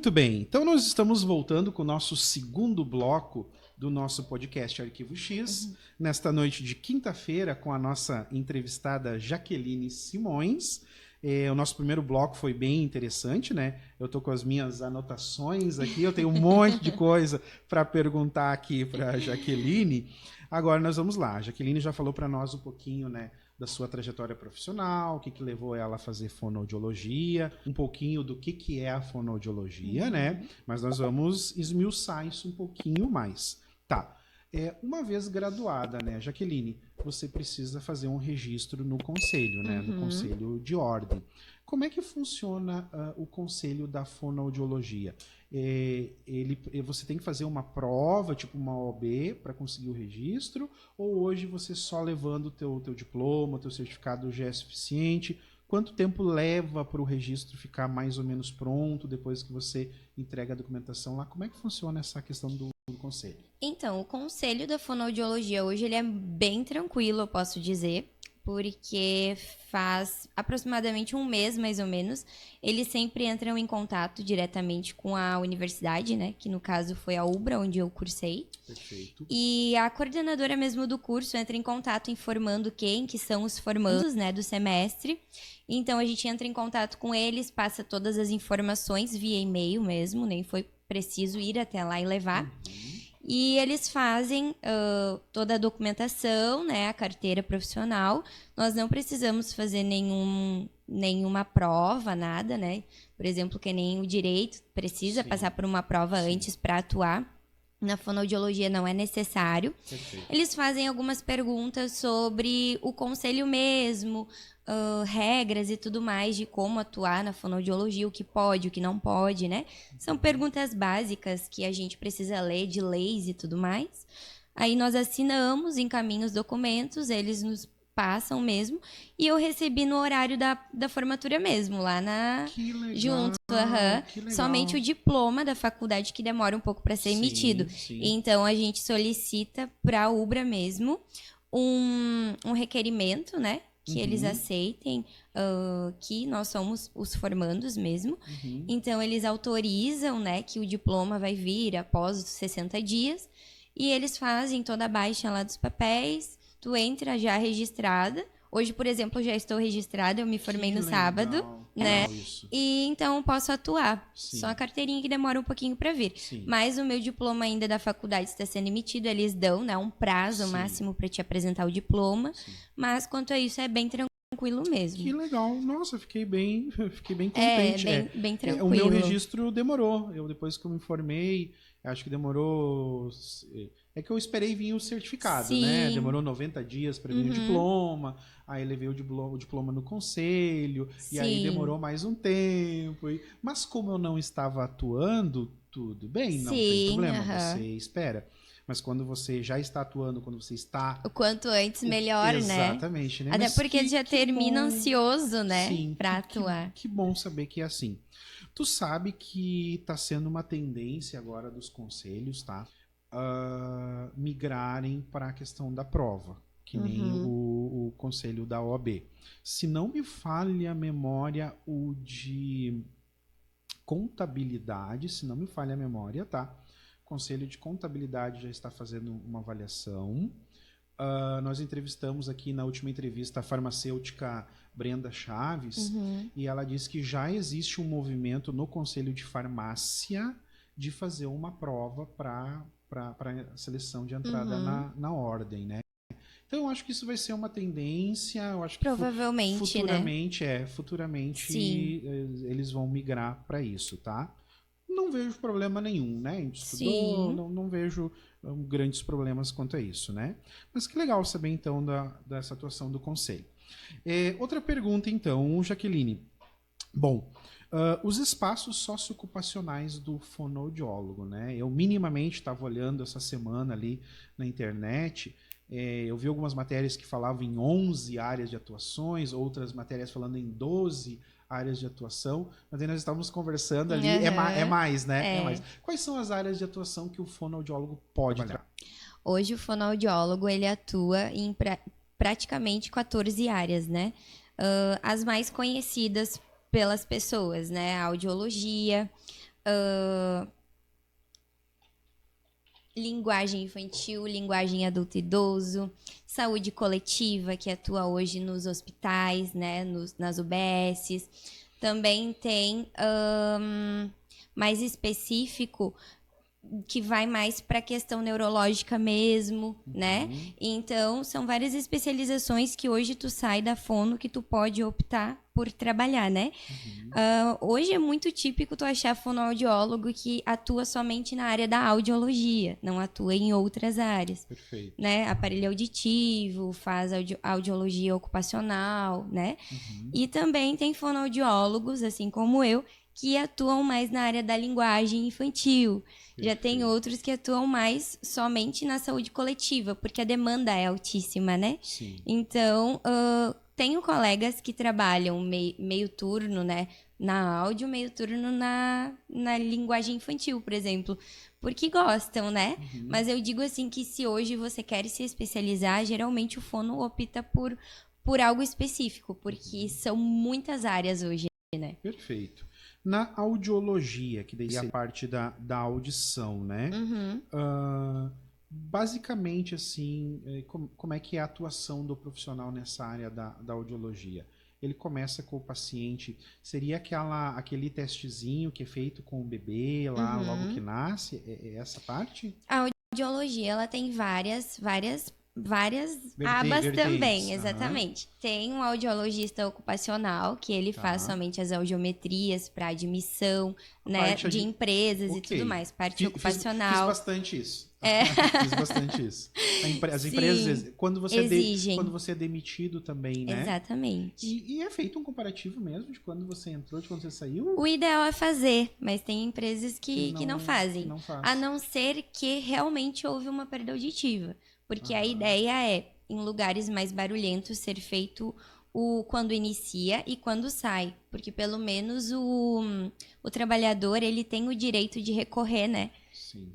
Muito bem, então nós estamos voltando com o nosso segundo bloco do nosso podcast Arquivo X, nesta noite de quinta-feira com a nossa entrevistada Jaqueline Simões. O nosso primeiro bloco foi bem interessante, né? Eu tô com as minhas anotações aqui, eu tenho um monte de coisa para perguntar aqui para a Jaqueline. Agora nós vamos lá, a Jaqueline já falou para nós um pouquinho, né, da sua trajetória profissional, o que levou ela a fazer fonoaudiologia, um pouquinho do que é a fonoaudiologia, né? Mas nós vamos esmiuçar isso um pouquinho mais. Tá. Uma vez graduada, né, Jaqueline, você precisa fazer um registro no conselho, né, no conselho de ordem. Como é que funciona o conselho da fonoaudiologia? Você tem que fazer uma prova, tipo uma OAB, para conseguir o registro? Ou hoje você só levando o teu diploma, o teu certificado já é suficiente? Quanto tempo leva para o registro ficar mais ou menos pronto depois que você entrega a documentação lá? Como é que funciona essa questão do conselho? Então, o conselho da fonoaudiologia hoje ele é bem tranquilo, eu posso dizer, porque faz aproximadamente um mês, mais ou menos, eles sempre entram em contato diretamente com a universidade, né? Que no caso foi a UBRA, onde eu cursei. Perfeito. E a coordenadora mesmo do curso entra em contato informando quem que são os formandos, né, do semestre. Então, a gente entra em contato com eles, passa todas as informações via e-mail mesmo, nem foi preciso ir até lá e levar. E eles fazem toda a documentação, né, a carteira profissional. Nós não precisamos fazer nenhuma prova, nada, né? Por exemplo, que nem o direito precisa passar por uma prova antes para atuar. Na fonoaudiologia não é necessário. Perfeito. Eles fazem algumas perguntas sobre o conselho mesmo, regras e tudo mais de como atuar na fonoaudiologia, o que pode, o que não pode, né? São perguntas básicas que a gente precisa ler de leis e tudo mais. Aí nós assinamos, encaminhamos os documentos, eles nos passam mesmo. E eu recebi no horário da formatura mesmo, lá Que legal, junto. que legal. Somente o diploma da faculdade que demora um pouco para ser emitido. Sim. Então, a gente solicita para a UBRA mesmo um requerimento, né? Que eles aceitem que nós somos os formandos mesmo. Então, eles autorizam, né, que o diploma vai vir após os 60 dias. E eles fazem toda a baixa lá dos papéis. Tu entra já registrada. Hoje, por exemplo, eu já estou registrada, eu me formei no sábado, né? Isso. E então posso atuar. Sim. Só a carteirinha que demora um pouquinho para vir. Sim. Mas o meu diploma ainda da faculdade está sendo emitido, eles dão, né, um prazo máximo para te apresentar o diploma. Mas quanto a isso é bem tranquilo mesmo. Que legal. Nossa, fiquei bem contente. Bem tranquilo. O meu registro demorou. Depois que eu me formei, acho que demorou... É que eu esperei vir o certificado, né? Demorou 90 dias para vir o diploma, aí levei o diploma no conselho, e aí demorou mais um tempo. Mas como eu não estava atuando, tudo bem, não tem problema, você espera. Mas quando você já está atuando, quando você está... O quanto antes, melhor, né? Exatamente, né? Até Mas porque já termina ansioso, né? Sim, pra atuar. Que bom saber que é assim. Tu sabe que está sendo uma tendência agora dos conselhos, tá? Migrarem para a questão da prova, que nem o conselho da OAB. Se não me falha a memória, o de contabilidade, se não me falha a memória, tá? O conselho de contabilidade já está fazendo uma avaliação. Nós entrevistamos aqui na última entrevista a farmacêutica Brenda Chaves e ela disse que já existe um movimento no Conselho de Farmácia de fazer uma prova para a seleção de entrada na ordem, né? Então eu acho que isso vai ser uma tendência, eu acho que provavelmente, futuramente Sim. eles vão migrar para isso, tá? Não vejo problema nenhum, né? A gente estudou, não vejo grandes problemas quanto a isso, né? Mas que legal saber então dessa atuação do conselho. Outra pergunta então, Jaqueline. Bom, os espaços socioocupacionais do fonoaudiólogo, né? Eu minimamente estava olhando essa semana ali na internet, eu vi algumas matérias que falavam em 11 áreas de atuações, outras matérias falando em 12 áreas de atuação, mas aí nós estávamos conversando ali, é mais, né? É mais. Quais são as áreas de atuação que o fonoaudiólogo pode trabalhar? Hoje o fonoaudiólogo ele atua em praticamente 14 áreas, né? As mais conhecidas pelas pessoas, né? A audiologia, linguagem infantil, linguagem adulto e idoso, saúde coletiva, que atua hoje nos hospitais, né, nas UBSs. Também tem mais específico, que vai mais para a questão neurológica mesmo, né? Então, são várias especializações que hoje tu sai da fono que tu pode optar por trabalhar, né? Hoje é muito típico tu achar fonoaudiólogo que atua somente na área da audiologia, não atua em outras áreas. Perfeito. Né? Aparelho auditivo, faz audiologia ocupacional, né? E também tem fonoaudiólogos, assim como eu, que atuam mais na área da linguagem infantil. Já tem outros que atuam mais somente na saúde coletiva, porque a demanda é altíssima, né? Sim. Então, tenho colegas que trabalham meio turno, né? Na áudio, meio turno na linguagem infantil, por exemplo. Porque gostam, né? Mas eu digo assim que se hoje você quer se especializar, geralmente o fono opta por algo específico, porque são muitas áreas hoje, né? Perfeito. Na audiologia, que daí é a parte da audição, né? Basicamente, assim, como é que é a atuação do profissional nessa área da audiologia? Ele começa com o paciente, seria aquele testezinho que é feito com o bebê lá logo que nasce? É essa parte? A audiologia, ela tem várias abas também, exatamente. Tem um audiologista ocupacional, que ele faz somente as audiometrias para admissão, né, de empresas e tudo mais, parte ocupacional. Fiz bastante isso. Fiz bastante isso. As Sim, empresas, quando você exigem. é demitido também, né? Exatamente. E é feito um comparativo mesmo de quando você entrou, de quando você saiu? O ideal é fazer, mas tem empresas que não fazem. Que não faz. A não ser que realmente houve uma perda auditiva. Porque a ideia é, em lugares mais barulhentos, ser feito quando inicia e quando sai. Porque pelo menos o trabalhador, ele tem o direito de recorrer, né? Sim.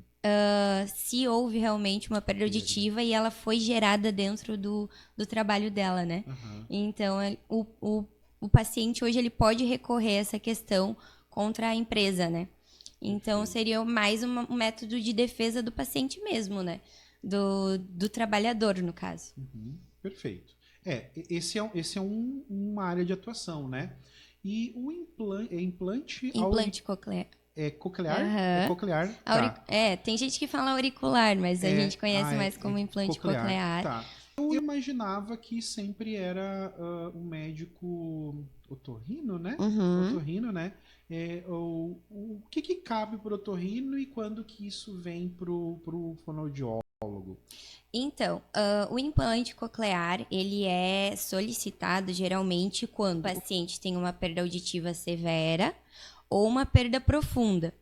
Se houve realmente uma perda auditiva e ela foi gerada dentro do trabalho dela, né? Então, o paciente hoje ele pode recorrer a essa questão contra a empresa, né? Então, seria mais um método de defesa do paciente mesmo, né? Do trabalhador, no caso. Perfeito. Esse é uma área de atuação, né? E o implante Coclear. É coclear? É coclear. Tá. Tem gente que fala auricular, mas a gente conhece mais como implante coclear. Tá. Eu imaginava que sempre era um médico otorrino, né? Otorrino, né? O que cabe pro otorrino e quando que isso vem pro fonoaudiólogo? Então, o implante coclear, ele é solicitado geralmente quando o paciente tem uma perda auditiva severa ou uma perda profunda,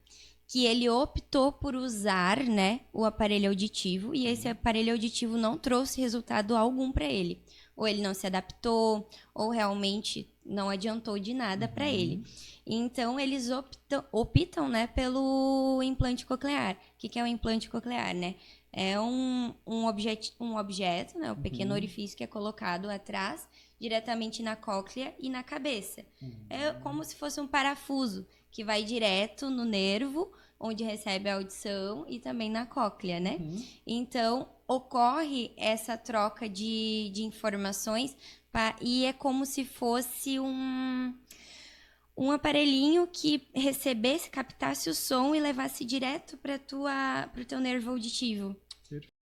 que ele optou por usar, né, o aparelho auditivo e esse aparelho auditivo não trouxe resultado algum para ele. Ou ele não se adaptou, ou realmente não adiantou de nada para ele. Então, eles optam, né, pelo implante coclear. O que é o implante coclear, né? É um objeto, né, um pequeno orifício que é colocado atrás, diretamente na cóclea e na cabeça. É como se fosse um parafuso que vai direto no nervo, onde recebe a audição, e também na cóclea, né? Então, ocorre essa troca de informações e é como se fosse um aparelhinho que recebesse, captasse o som e levasse direto para o teu nervo auditivo.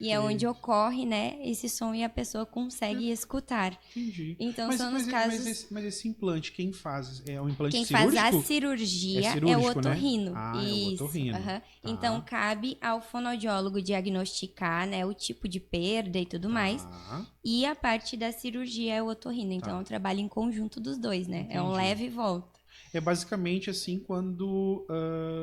E é onde ocorre, né, esse som e a pessoa consegue escutar. Entendi. Então, são nos casos... Mas esse implante, quem faz? É um implante quem cirúrgico? Quem faz a cirurgia é o otorrino. Né? Isso. É o otorrino. Então, cabe ao fonoaudiólogo diagnosticar, né, o tipo de perda e tudo mais. E a parte da cirurgia é o otorrino. Então, é um trabalho em conjunto dos dois, né? Entendi. É um leve e volta. É basicamente assim quando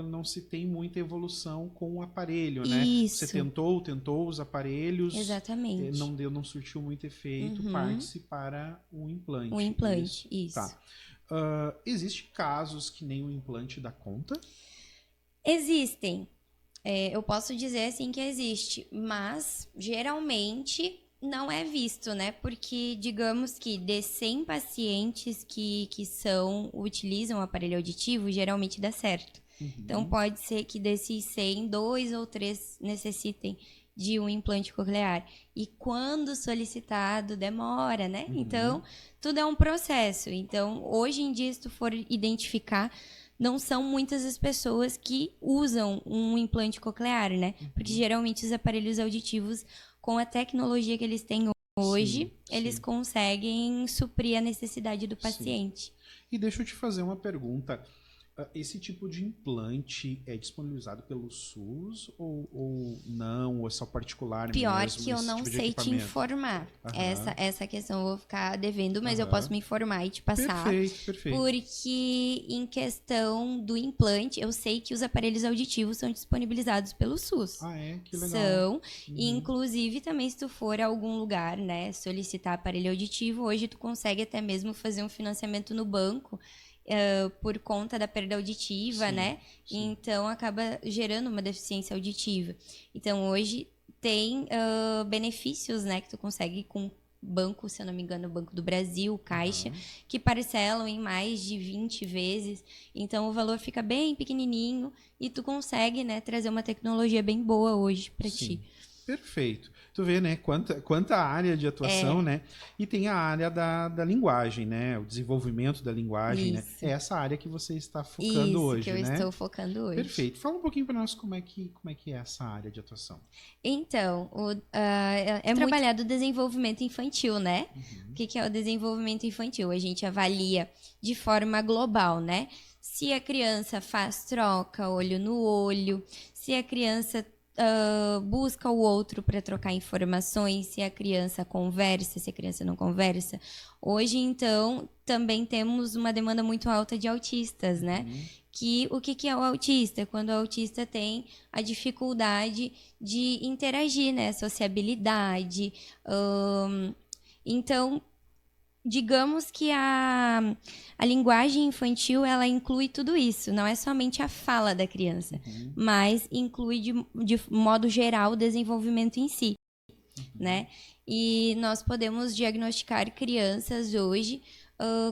não se tem muita evolução com o aparelho, né? Isso. Você tentou os aparelhos. Exatamente. Não surtiu muito efeito, parte para o implante. O implante, isso. Tá. Existem casos que nem o implante dá conta? Existem. Eu posso dizer assim que existe, mas geralmente não é visto, né? Porque, digamos que de 100 pacientes que utilizam o aparelho auditivo, geralmente dá certo. Então, pode ser que desses 100, 2 ou 3 necessitem de um implante coclear. E quando solicitado, demora, né? Então, tudo é um processo. Então, hoje em dia, se tu for identificar, não são muitas as pessoas que usam um implante coclear, né? Porque geralmente os aparelhos auditivos, com a tecnologia que eles têm hoje, eles conseguem suprir a necessidade do paciente. E deixa eu te fazer uma pergunta. Esse tipo de implante é disponibilizado pelo SUS ou não? Ou é só particular Pior mesmo? que eu esse não tipo de sei te equipamento? informar. Essa questão eu vou ficar devendo, mas eu posso me informar e te passar. Perfeito. Porque em questão do implante, eu sei que os aparelhos auditivos são disponibilizados pelo SUS. Ah, é? Que legal. São. E, inclusive, também se tu for a algum lugar, né, solicitar aparelho auditivo, hoje tu consegue até mesmo fazer um financiamento no banco por conta da perda auditiva, né? Então, acaba gerando uma deficiência auditiva. Então, hoje tem benefícios, né, que tu consegue com banco, se eu não me engano, o Banco do Brasil, Caixa, que parcelam em mais de 20 vezes. Então, o valor fica bem pequenininho e tu consegue, né, trazer uma tecnologia bem boa hoje para ti. Perfeito. Tu vê, né, quanta área de atuação, né? E tem a área da linguagem, né? O desenvolvimento da linguagem, né? É essa área que você está focando hoje, Isso que eu né? estou focando hoje. Perfeito. Fala um pouquinho para nós como é que é essa área de atuação. Então, é trabalhado o desenvolvimento infantil, né? O que é o desenvolvimento infantil? A gente avalia de forma global, né? Se a criança faz troca olho no olho, se a criança busca o outro para trocar informações, se a criança conversa, se a criança não conversa. Hoje, então, também temos uma demanda muito alta de autistas, né? O que é o autista? Quando o autista tem a dificuldade de interagir, né? Sociabilidade. Então, digamos que a linguagem infantil, ela inclui tudo isso. Não é somente a fala da criança, mas inclui, de modo geral, o desenvolvimento em si, né? E nós podemos diagnosticar crianças hoje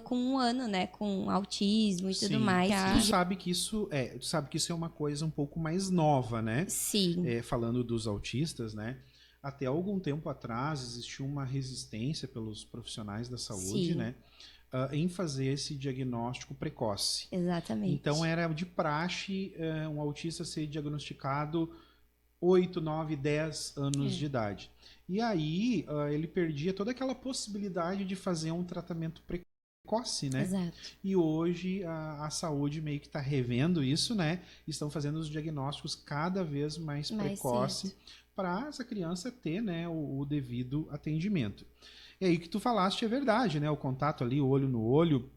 com 1 ano, né? Com autismo e tudo mais. Tu sabe que isso é uma coisa um pouco mais nova, né? Sim. Falando dos autistas, né? Até algum tempo atrás existiu uma resistência pelos profissionais da saúde, né? Em fazer esse diagnóstico precoce. Exatamente. Então era de praxe um autista ser diagnosticado 8, 9, 10 anos de idade. E aí ele perdia toda aquela possibilidade de fazer um tratamento precoce, né? Exato. E hoje a saúde meio que está revendo isso, né? Estão fazendo os diagnósticos cada vez mais precoce para essa criança ter, né, o devido atendimento. E aí o que tu falaste é verdade, né? O contato ali, olho no olho,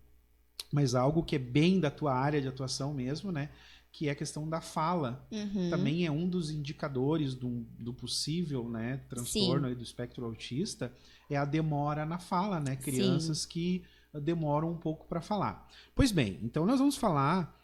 mas algo que é bem da tua área de atuação mesmo, né? Que é a questão da fala. Também é um dos indicadores do possível, né, transtorno aí do espectro autista, é a demora na fala, né? Crianças que demoram um pouco para falar. Pois bem, então nós vamos falar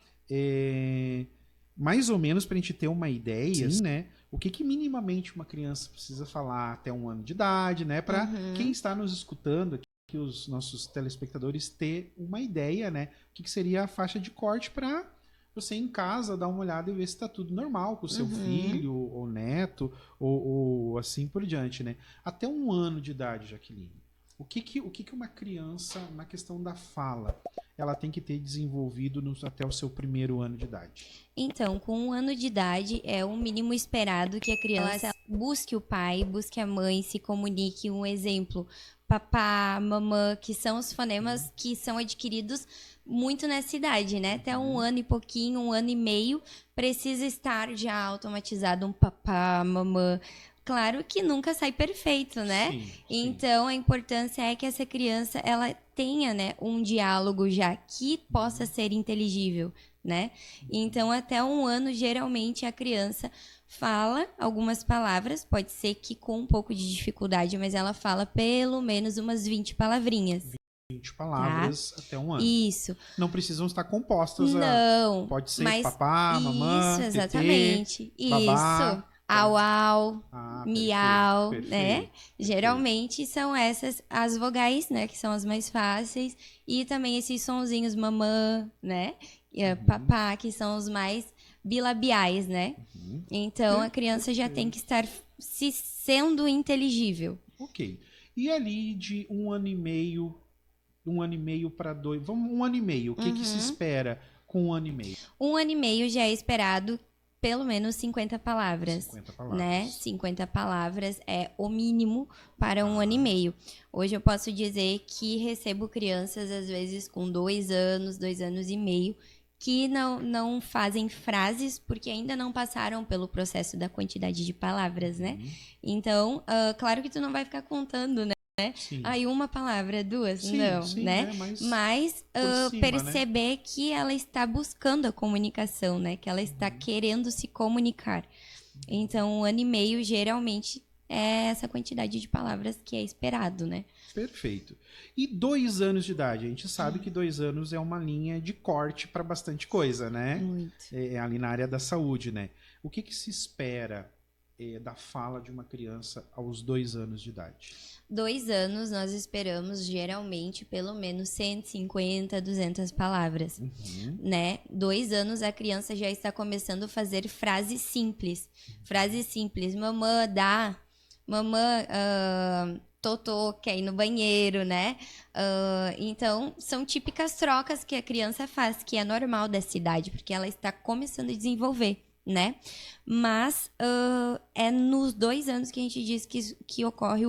mais ou menos para a gente ter uma ideia, né? O que minimamente uma criança precisa falar até 1 ano de idade, né? Para quem está nos escutando aqui, que os nossos telespectadores ter uma ideia, né? O que seria a faixa de corte para você em casa dar uma olhada e ver se está tudo normal com o seu filho ou neto ou assim por diante, né? Até 1 ano de idade, Jaqueline. O que uma criança, na questão da fala, ela tem que ter desenvolvido até o seu 1º ano de idade? Então, com 1 ano de idade, é o mínimo esperado que a criança busque o pai, busque a mãe, se comunique. Um exemplo, papá, mamã, que são os fonemas que são adquiridos muito nessa idade, né? Até 1 ano e pouquinho, 1 ano e meio, precisa estar já automatizado um papá, mamã. Claro que nunca sai perfeito, né? Sim. Então, a importância é que essa criança, ela tenha, né, um diálogo já que possa ser inteligível, né? Então, até 1 ano, geralmente, a criança fala algumas palavras, pode ser que com um pouco de dificuldade, mas ela fala pelo menos umas 20 palavrinhas. 20 palavras até 1 ano. Isso. Não precisam estar compostas. Não. Pode ser papá, mamã, isso, exatamente. tetê, babá. Isso. Au, miau, perfeito. né? Geralmente são essas as vogais, né? Que são as mais fáceis. E também esses sonzinhos mamã, né? Papá, que são os mais bilabiais, né? Então, a criança já tem que estar se sendo inteligível. Ok. E ali de 1 ano e meio para 2, vamos 1 ano e meio, o que se espera com 1 ano e meio? 1 ano e meio já é esperado pelo menos 50 palavras, 50 palavras. né? 50 palavras é o mínimo para 1 ano e meio. Hoje eu posso dizer que recebo crianças, às vezes, com 2 anos, 2 anos e meio, que não fazem frases porque ainda não passaram pelo processo da quantidade de palavras, né? Então, claro que tu não vai ficar contando, né? Sim. Aí 1 palavra, 2, Sim, não, sim, né? Mas por cima, perceber que ela está buscando a comunicação, né? Que ela está querendo se comunicar. Então, 1 ano e meio, geralmente, é essa quantidade de palavras que é esperado, né? Perfeito. E 2 anos de idade? A gente sabe que 2 anos é uma linha de corte para bastante coisa, né? Muito. É ali na área da saúde, né? O que se espera da fala de uma criança aos 2 anos de idade? 2 anos, nós esperamos, geralmente, pelo menos 150, 200 palavras, né? 2 anos, a criança já está começando a fazer frases simples. Frases simples. Mamã, dá. Mamã, Totô, quer ir no banheiro, né? Então, são típicas trocas que a criança faz, que é normal dessa idade, porque ela está começando a desenvolver, né? Mas é nos 2 anos que a gente diz que ocorre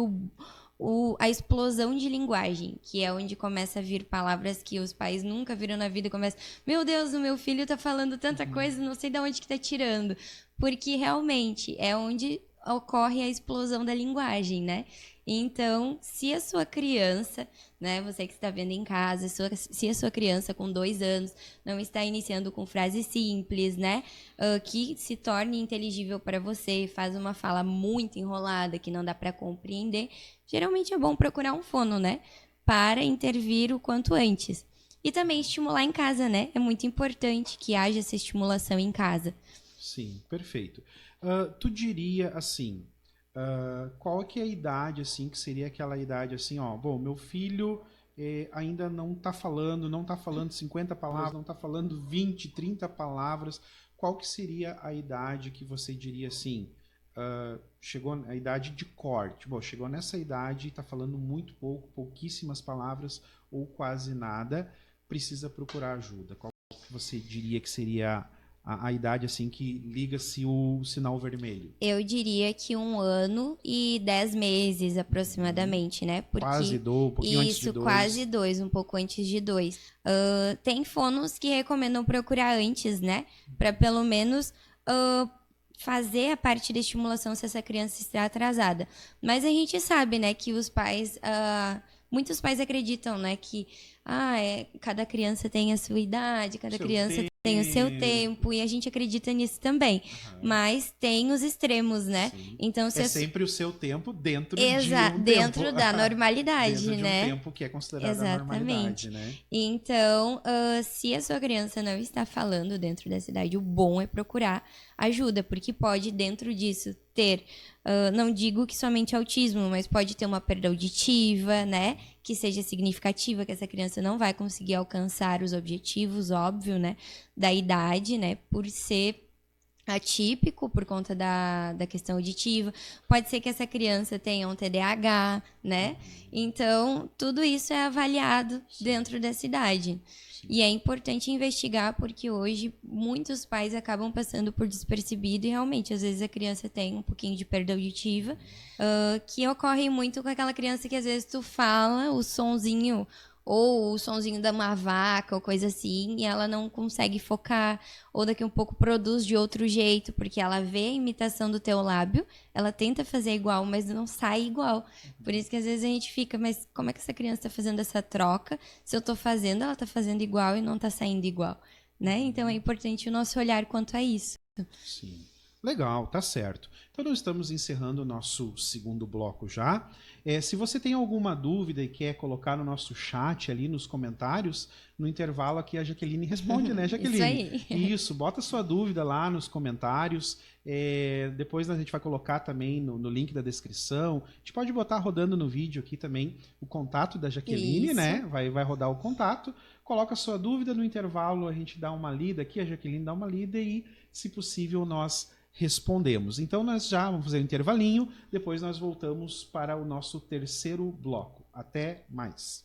a explosão de linguagem, que é onde começa a vir palavras que os pais nunca viram na vida e começam, meu Deus, o meu filho tá falando tanta coisa, não sei de onde que tá tirando. Porque realmente é onde ocorre a explosão da linguagem, né? Então, se a sua criança, né, você que está vendo em casa, se a sua criança com 2 anos não está iniciando com frases simples, né, que se torne inteligível para você, faz uma fala muito enrolada que não dá para compreender, geralmente é bom procurar um fono, né, para intervir o quanto antes. E também estimular em casa, né? É muito importante que haja essa estimulação em casa. Sim, perfeito. Tu diria assim, qual que é a idade, assim, que seria aquela idade assim, ó, bom, meu filho ainda não está falando 50 palavras, não está falando 20, 30 palavras, qual que seria a idade que você diria assim, chegou a idade de corte, bom, chegou nessa idade e está falando muito pouco, pouquíssimas palavras ou quase nada, precisa procurar ajuda. Qual que você diria que seria a idade assim que liga-se o sinal vermelho? Eu diria que 1 ano e 10 meses aproximadamente, né? Porque quase 2, um pouquinho antes de 2. Quase 2, um pouco antes de 2. Tem fonos que recomendam procurar antes, né? Para pelo menos fazer a parte da estimulação se essa criança está atrasada. Mas a gente sabe, né, que os pais, muitos pais acreditam, né, que cada criança tem a sua idade, cada criança tem o seu tempo, e a gente acredita nisso também. Mas tem os extremos, né? Sim. Então, se sempre o seu tempo dentro de dentro tempo. da normalidade, dentro né? de um tempo que é considerado a normalidade, né? Então, se a sua criança não está falando dentro dessa idade, o bom é procurar ajuda, porque pode, dentro disso, ter, não digo que somente autismo, mas pode ter uma perda auditiva, né? Que seja significativa, que essa criança não vai conseguir alcançar os objetivos, óbvio, né? Da idade, né? Por ser atípico, por conta da questão auditiva. Pode ser que essa criança tenha um TDAH, né? Então, tudo isso é avaliado dentro dessa idade. E é importante investigar, porque hoje muitos pais acabam passando por despercebido e realmente, às vezes, a criança tem um pouquinho de perda auditiva, que ocorre muito com aquela criança que às vezes tu fala o sonzinho, ou o sonzinho de uma vaca, ou coisa assim, e ela não consegue focar, ou daqui um pouco produz de outro jeito, porque ela vê a imitação do teu lábio, ela tenta fazer igual, mas não sai igual. Por isso que às vezes a gente fica, mas como é que essa criança está fazendo essa troca? Se eu estou fazendo, ela está fazendo igual e não está saindo igual, né? Então é importante o nosso olhar quanto a isso. Sim. Legal, tá certo. Então nós estamos encerrando o nosso segundo bloco já. Se você tem alguma dúvida e quer colocar no nosso chat ali nos comentários, no intervalo aqui a Jaqueline responde, né, Jaqueline? Isso aí. Isso, bota sua dúvida lá nos comentários. Depois a gente vai colocar também no link da descrição. A gente pode botar rodando no vídeo aqui também o contato da Jaqueline, Isso. né? Vai rodar o contato. Coloca a sua dúvida no intervalo, a gente dá uma lida aqui, a Jaqueline dá uma lida e, se possível, nós respondemos. Então nós já vamos fazer um intervalinho, depois nós voltamos para o nosso terceiro bloco. Até mais.